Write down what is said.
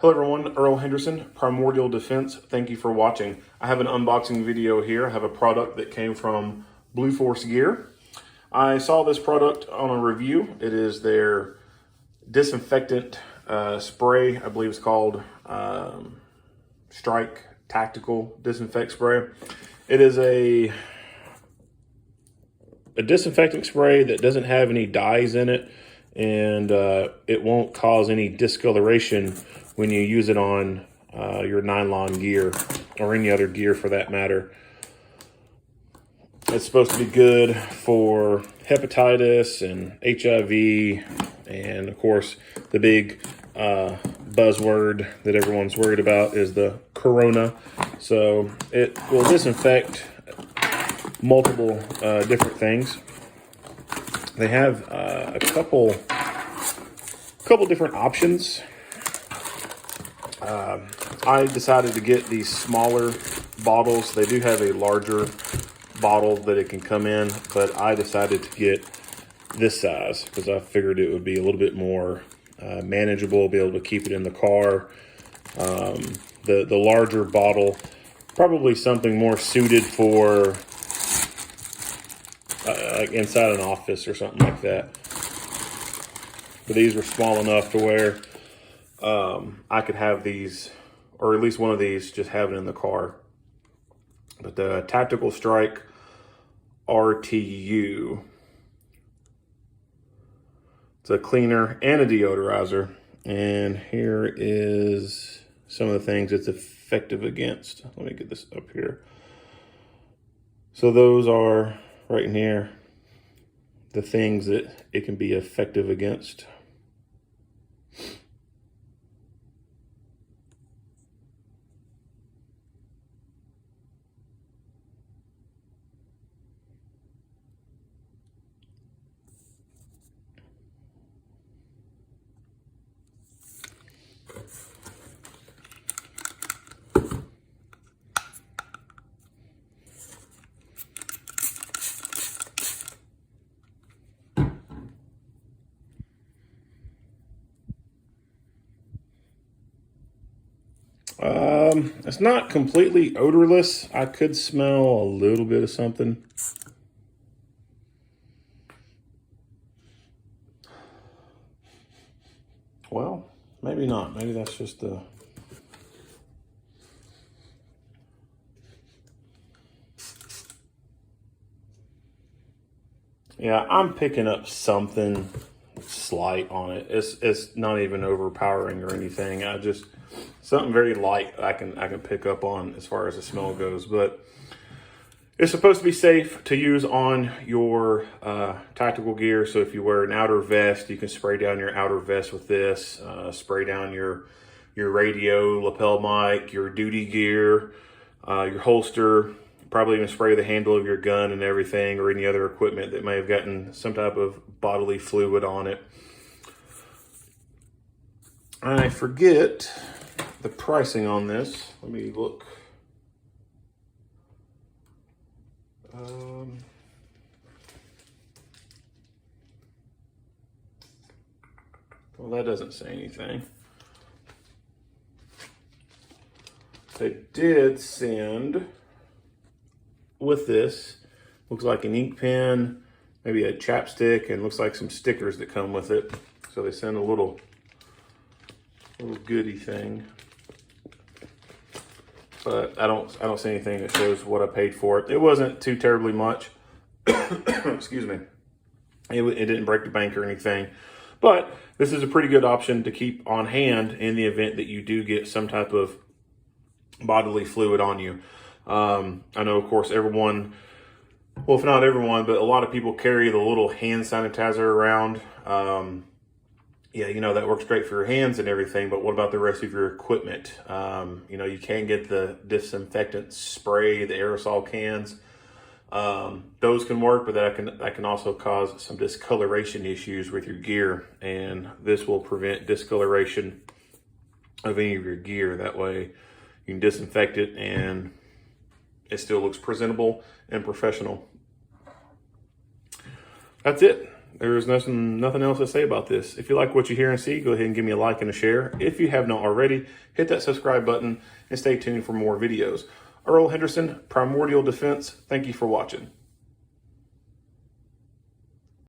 Hello everyone, Earl Henderson, Primordial Defense. Thank you for watching. I have an unboxing video here. I have a product that came from Blue Force Gear. I saw this product on a review. It is their disinfectant spray. I believe it's called Strike Tactical Disinfect Spray. It is a disinfecting spray that doesn't have any dyes in it, and it won't cause any discoloration when you use it on your nylon gear or any other gear for that matter. It's supposed to be good for hepatitis and HIV, and of course the big buzzword that everyone's worried about is the corona. So it will disinfect multiple different things. They have a couple different options. I decided to get these smaller bottles. They do have a larger bottle that it can come in, but I decided to get this size because I figured it would be a little bit more manageable, be able to keep it in the car. The larger bottle, probably something more suited for like inside an office or something like that. But these were small enough to where I could have these, or at least one of these, just have it in the car. But the Tactical Strike RTU, it's a cleaner and a deodorizer. And here is some of the things it's effective against. Let me get this up here. So those are right in here, the things that it can be effective against. It's not completely odorless. I could smell a little bit of something. Well, maybe not. Maybe that's just the... Yeah, I'm picking up something slight on it. It's not even overpowering or anything. I just... something very light I can pick up on as far as the smell goes. But it's supposed to be safe to use on your tactical gear. So if you wear an outer vest, you can spray down your outer vest with this. Spray down your radio, lapel mic, your duty gear, your holster. Probably even spray the handle of your gun and everything, or any other equipment that may have gotten some type of bodily fluid on it. I forget the pricing on this. Let me look. Well, that doesn't say anything. They did send with this, looks like an ink pen, maybe a chapstick, and looks like some stickers that come with it. So they send a little goodie thing. But I don't see anything that shows what I paid for it. It wasn't too terribly much. Excuse me. It didn't break the bank or anything. But this is a pretty good option to keep on hand in the event that you do get some type of bodily fluid on you. I know, of course, everyone, well, if not everyone, but a lot of people carry the little hand sanitizer around. Yeah, you know, that works great for your hands and everything, but what about the rest of your equipment? You know, you can get the disinfectant spray, the aerosol cans. Those can work, but that can also cause some discoloration issues with your gear, and this will prevent discoloration of any of your gear. That way you can disinfect it and it still looks presentable and professional. That's it. There's nothing else to say about this. If you like what you hear and see, go ahead and give me a like and a share. If you have not already, hit that subscribe button and stay tuned for more videos. Earl Henderson, Primordial Defense, thank you for watching.